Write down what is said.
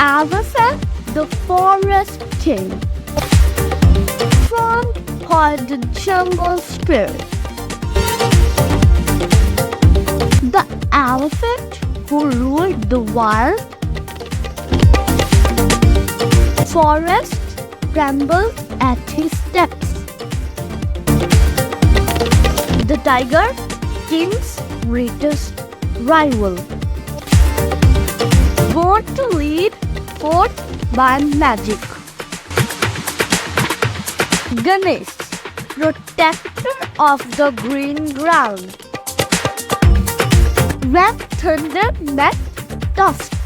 Elephant, the forest king. Frog, called the jungle spirit. The elephant who ruled the wild. Forest trembled at his steps. The tiger, king's greatest rival. Born to lead, fought by magic. Ganesh, protector of the green ground. When thunder met dust.